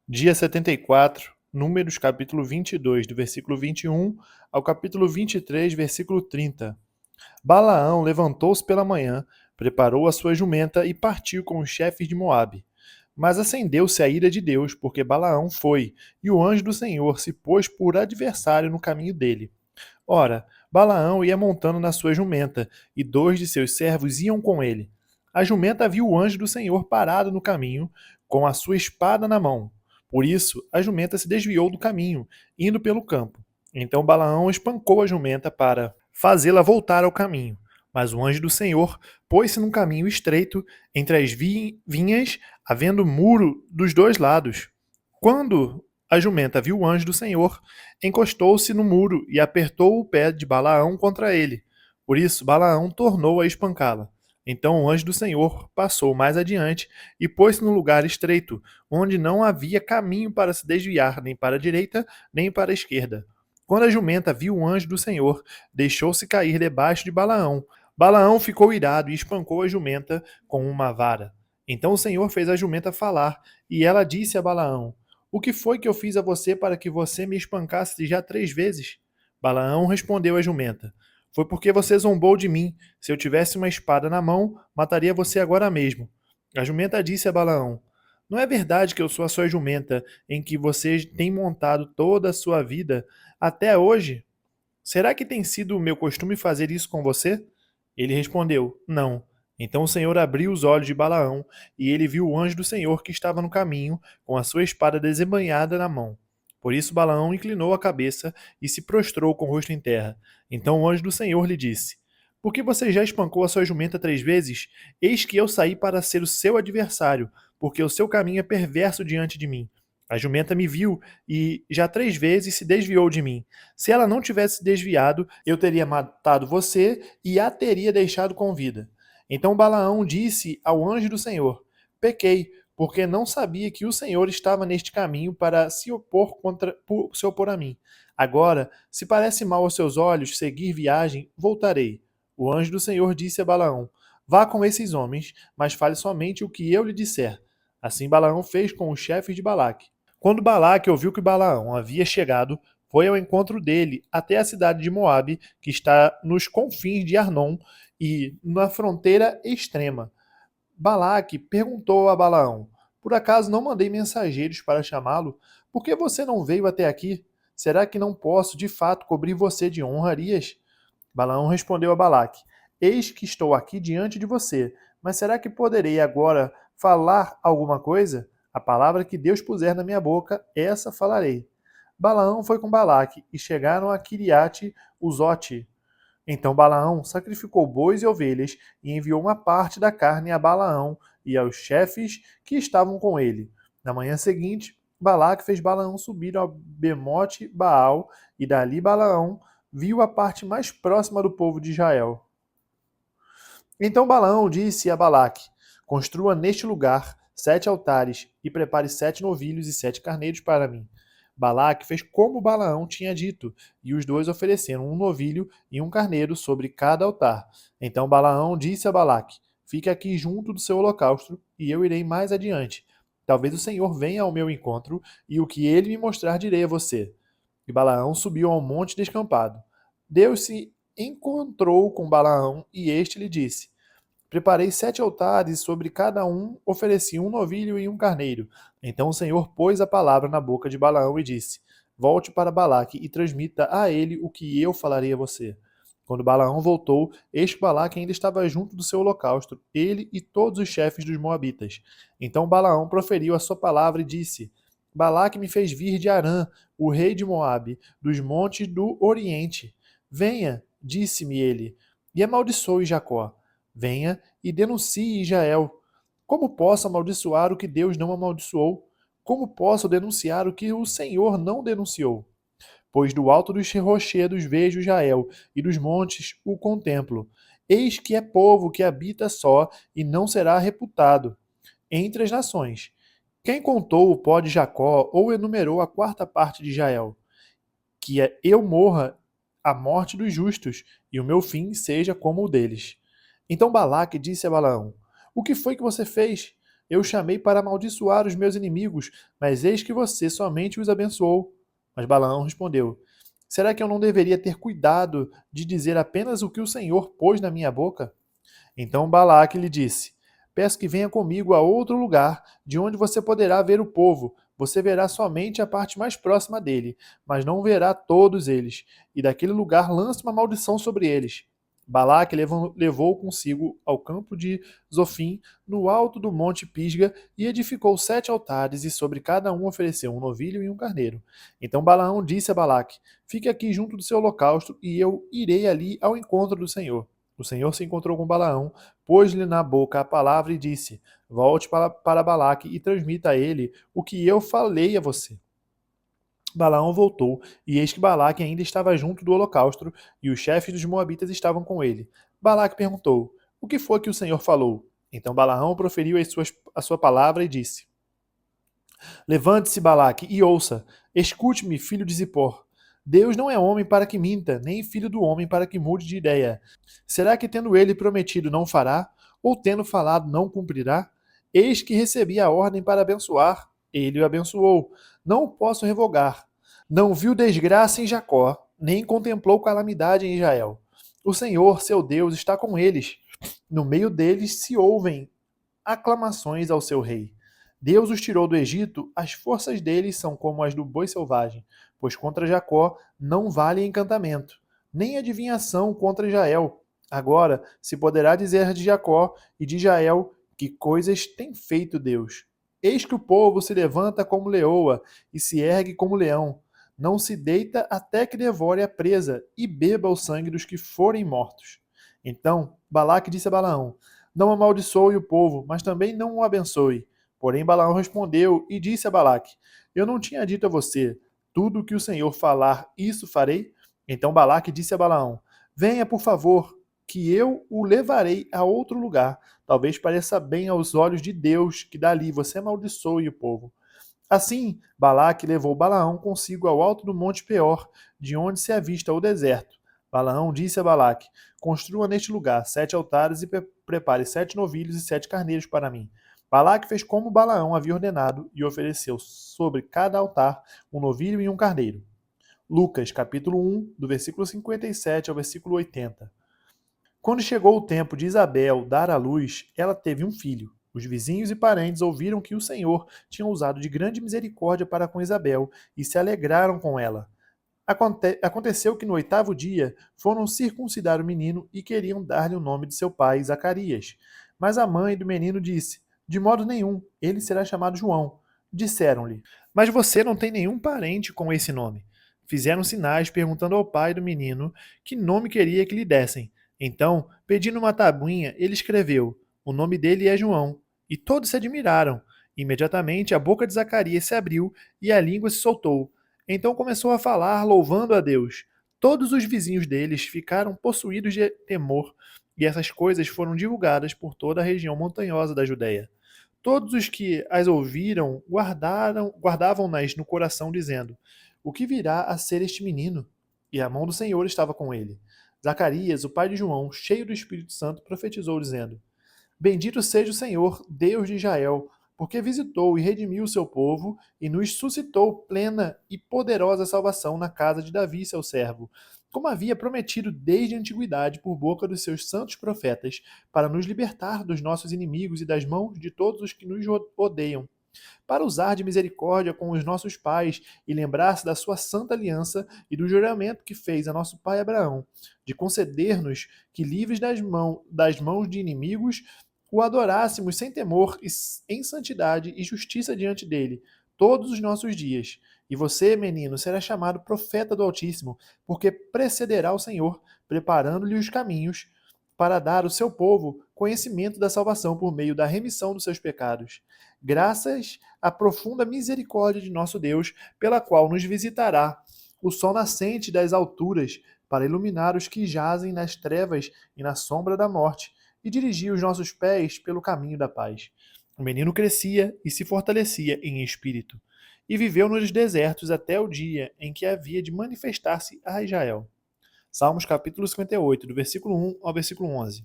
Dia 74, Números capítulo 22, do versículo 21 ao capítulo 23, versículo 30. Balaão levantou-se pela manhã, preparou a sua jumenta e partiu com os chefes de Moabe. Mas acendeu-se a ira de Deus, porque Balaão foi, e o anjo do Senhor se pôs por adversário no caminho dele. Ora, Balaão ia montando na sua jumenta, e dois de seus servos iam com ele. A jumenta viu o anjo do Senhor parado no caminho, com a sua espada na mão. Por isso, a jumenta se desviou do caminho, indo pelo campo. Então Balaão espancou a jumenta para fazê-la voltar ao caminho. Mas o anjo do Senhor pôs-se num caminho estreito entre as vinhas, havendo muro dos dois lados. Quando a jumenta viu o anjo do Senhor, encostou-se no muro e apertou o pé de Balaão contra ele. Por isso, Balaão tornou a espancá-la. Então o anjo do Senhor passou mais adiante e pôs-se num lugar estreito, onde não havia caminho para se desviar, nem para a direita, nem para a esquerda. Quando a jumenta viu o anjo do Senhor, deixou-se cair debaixo de Balaão. Balaão ficou irado e espancou a jumenta com uma vara. Então o Senhor fez a jumenta falar, e ela disse a Balaão: O que foi que eu fiz a você para que você me espancasse já 3 vezes? Balaão respondeu à jumenta: Foi porque você zombou de mim. Se eu tivesse uma espada na mão, mataria você agora mesmo. A jumenta disse a Balaão: Não é verdade que eu sou a sua jumenta, em que você tem montado toda a sua vida até hoje? Será que tem sido o meu costume fazer isso com você? Ele respondeu: Não. Então o Senhor abriu os olhos de Balaão, e ele viu o anjo do Senhor que estava no caminho, com a sua espada desembainhada na mão. Por isso Balaão inclinou a cabeça e se prostrou com o rosto em terra. Então o anjo do Senhor lhe disse: Por que você já espancou a sua jumenta 3 vezes? Eis que eu saí para ser o seu adversário, porque o seu caminho é perverso diante de mim. A jumenta me viu e já 3 vezes se desviou de mim. Se ela não tivesse desviado, eu teria matado você e a teria deixado com vida. Então Balaão disse ao anjo do Senhor: Pequei, porque não sabia que o Senhor estava neste caminho para se opor a mim. Agora, se parece mal aos seus olhos seguir viagem, voltarei. O anjo do Senhor disse a Balaão: Vá com esses homens, mas fale somente o que eu lhe disser. Assim Balaão fez com os chefes de Balaque. Quando Balaque ouviu que Balaão havia chegado, foi ao encontro dele até a cidade de Moabe, que está nos confins de Arnon e na fronteira extrema. Balaque perguntou a Balaão: Por acaso não mandei mensageiros para chamá-lo? Por que você não veio até aqui? Será que não posso, de fato, cobrir você de honrarias? Balaão respondeu a Balaque: Eis que estou aqui diante de você, mas será que poderei agora falar alguma coisa? A palavra que Deus puser na minha boca, essa falarei. Balaão foi com Balaque e chegaram a Kiriate Uzote. Então Balaão sacrificou bois e ovelhas e enviou uma parte da carne a Balaão e aos chefes que estavam com ele. Na manhã seguinte, Balaque fez Balaão subir ao Bemote Baal, e dali Balaão viu a parte mais próxima do povo de Israel. Então Balaão disse a Balaque: Construa neste lugar 7 altares e prepare 7 novilhos e 7 carneiros para mim. Balaque fez como Balaão tinha dito, e os dois ofereceram um novilho e um carneiro sobre cada altar. Então Balaão disse a Balaque: Fique aqui junto do seu holocausto, e eu irei mais adiante. Talvez o Senhor venha ao meu encontro, e o que ele me mostrar direi a você. E Balaão subiu ao monte descampado. Deus se encontrou com Balaão, e este lhe disse: Preparei 7 altares, e sobre cada um ofereci um novilho e um carneiro. Então o Senhor pôs a palavra na boca de Balaão e disse: Volte para Balaque e transmita a ele o que eu falarei a você. Quando Balaão voltou, eis que Balaque ainda estava junto do seu holocausto, ele e todos os chefes dos moabitas. Então Balaão proferiu a sua palavra e disse: Balaque me fez vir de Arã, o rei de Moabe, dos montes do Oriente. Venha, disse-me ele, e amaldiçoe Jacó. Venha e denuncie Israel. Como posso amaldiçoar o que Deus não amaldiçoou? Como posso denunciar o que o Senhor não denunciou? Pois do alto dos rochedos vejo Israel, e dos montes o contemplo. Eis que é povo que habita só, e não será reputado entre as nações. Quem contou o pó de Jacó, ou enumerou a quarta parte de Israel? Que eu morra a morte dos justos, e o meu fim seja como o deles. Então Balaque disse a Balaão: O que foi que você fez? Eu chamei para amaldiçoar os meus inimigos, mas eis que você somente os abençoou. Mas Balaão respondeu: Será que eu não deveria ter cuidado de dizer apenas o que o Senhor pôs na minha boca? Então Balaque lhe disse: Peço que venha comigo a outro lugar, de onde você poderá ver o povo. Você verá somente a parte mais próxima dele, mas não verá todos eles. E daquele lugar lance uma maldição sobre eles. Balaque levou consigo ao campo de Zofim, no alto do monte Pisga, e edificou 7 altares, e sobre cada um ofereceu um novilho e um carneiro. Então Balaão disse a Balaque: Fique aqui junto do seu holocausto, e eu irei ali ao encontro do Senhor. O Senhor se encontrou com Balaão, pôs-lhe na boca a palavra e disse: Volte para Balaque e transmita a ele o que eu falei a você. Balaão voltou, e eis que Balaque ainda estava junto do holocausto, e os chefes dos moabitas estavam com ele. Balaque perguntou: O que foi que o Senhor falou? Então Balaão proferiu a sua palavra e disse: Levante-se, Balaque, e ouça. Escute-me, filho de Zippor. Deus não é homem para que minta, nem filho do homem para que mude de ideia. Será que, tendo ele prometido, não fará? Ou, tendo falado, não cumprirá? Eis que recebi a ordem para abençoar. Ele o abençoou. Não o posso revogar. Não viu desgraça em Jacó, nem contemplou calamidade em Israel. O Senhor, seu Deus, está com eles. No meio deles se ouvem aclamações ao seu rei. Deus os tirou do Egito, as forças deles são como as do boi selvagem, pois contra Jacó não vale encantamento, nem adivinhação contra Israel. Agora se poderá dizer de Jacó e de Israel que coisas tem feito Deus. Eis que o povo se levanta como leoa e se ergue como leão. Não se deita até que devore a presa e beba o sangue dos que forem mortos. Então Balaque disse a Balaão: Não amaldiçoe o povo, mas também não o abençoe. Porém Balaão respondeu e disse a Balaque: Eu não tinha dito a você, tudo o que o Senhor falar, isso farei? Então Balaque disse a Balaão: Venha, por favor, que eu o levarei a outro lugar. Talvez pareça bem aos olhos de Deus que dali você amaldiçoe o povo. Assim, Balaque levou Balaão consigo ao alto do monte Peor, de onde se avista o deserto. Balaão disse a Balaque: Construa neste lugar 7 altares e prepare 7 novilhos e 7 carneiros para mim. Balaque fez como Balaão havia ordenado e ofereceu sobre cada altar um novilho e um carneiro. Lucas, capítulo 1, do versículo 57 ao versículo 80. Quando chegou o tempo de Isabel dar à luz, ela teve um filho. Os vizinhos e parentes ouviram que o Senhor tinha usado de grande misericórdia para com Isabel e se alegraram com ela. Aconteceu que no 8º dia foram circuncidar o menino e queriam dar-lhe o nome de seu pai, Zacarias. Mas a mãe do menino disse: De modo nenhum, ele será chamado João. Disseram-lhe: Mas você não tem nenhum parente com esse nome. Fizeram sinais perguntando ao pai do menino que nome queria que lhe dessem. Então, pedindo uma tabuinha, ele escreveu: O nome dele é João. E todos se admiraram. Imediatamente a boca de Zacarias se abriu e a língua se soltou. Então começou a falar, louvando a Deus. Todos os vizinhos deles ficaram possuídos de temor, e essas coisas foram divulgadas por toda a região montanhosa da Judéia. Todos os que as ouviram guardavam-nas no coração, dizendo: O que virá a ser este menino? E a mão do Senhor estava com ele. Zacarias, o pai de João, cheio do Espírito Santo, profetizou, dizendo: Bendito seja o Senhor, Deus de Israel, porque visitou e redimiu o seu povo e nos suscitou plena e poderosa salvação na casa de Davi, seu servo, como havia prometido desde a antiguidade por boca dos seus santos profetas, para nos libertar dos nossos inimigos e das mãos de todos os que nos odeiam, para usar de misericórdia com os nossos pais e lembrar-se da sua santa aliança e do juramento que fez a nosso pai Abraão, de conceder-nos que, livres das mãos de inimigos, o adorássemos sem temor e em santidade e justiça diante dele, todos os nossos dias. E você, menino, será chamado profeta do Altíssimo, porque precederá o Senhor, preparando-lhe os caminhos para dar ao seu povo conhecimento da salvação por meio da remissão dos seus pecados. Graças à profunda misericórdia de nosso Deus, pela qual nos visitará o sol nascente das alturas, para iluminar os que jazem nas trevas e na sombra da morte, e dirigir os nossos pés pelo caminho da paz. O menino crescia e se fortalecia em espírito, e viveu nos desertos até o dia em que havia de manifestar-se a Israel. Salmos capítulo 58, do versículo 1 ao versículo 11.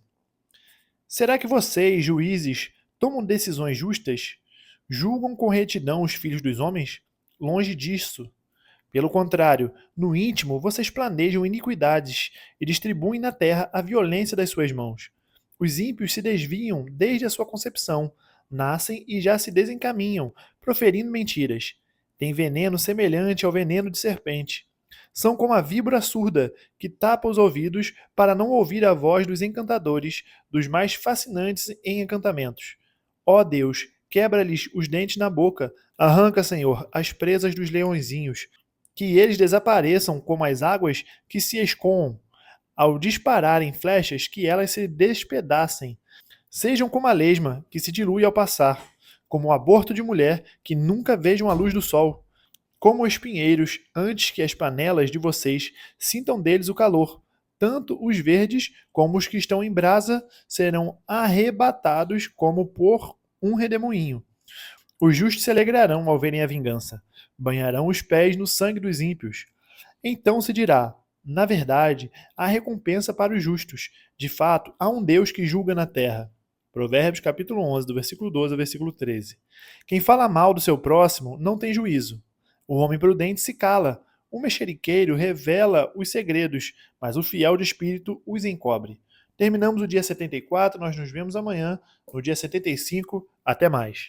Será que vocês, juízes, Tomam decisões justas? Julgam com retidão os filhos dos homens? Longe disso. Pelo contrário, no íntimo vocês planejam iniquidades e distribuem na terra a violência das suas mãos. Os ímpios se desviam desde a sua concepção, nascem e já se desencaminham, proferindo mentiras. Têm veneno semelhante ao veneno de serpente. São como a víbora surda, que tapa os ouvidos para não ouvir a voz dos encantadores, dos mais fascinantes em encantamentos. Ó Deus, quebra-lhes os dentes na boca, arranca, Senhor, as presas dos leõezinhos, que eles desapareçam como as águas que se escoam, ao dispararem flechas que elas se despedacem. Sejam como a lesma, que se dilui ao passar, como o aborto de mulher, que nunca vejam a luz do sol, como espinheiros, antes que as panelas de vocês sintam deles o calor. Tanto os verdes como os que estão em brasa serão arrebatados como por um redemoinho. Os justos se alegrarão ao verem a vingança, banharão os pés no sangue dos ímpios. Então se dirá: na verdade, há recompensa para os justos. De fato, há um Deus que julga na terra. Provérbios capítulo 11, do versículo 12 ao versículo 13. Quem fala mal do seu próximo não tem juízo. O homem prudente se cala. O mexeriqueiro revela os segredos, mas o fiel de espírito os encobre. Terminamos o dia 74, nós nos vemos amanhã, no dia 75. Até mais.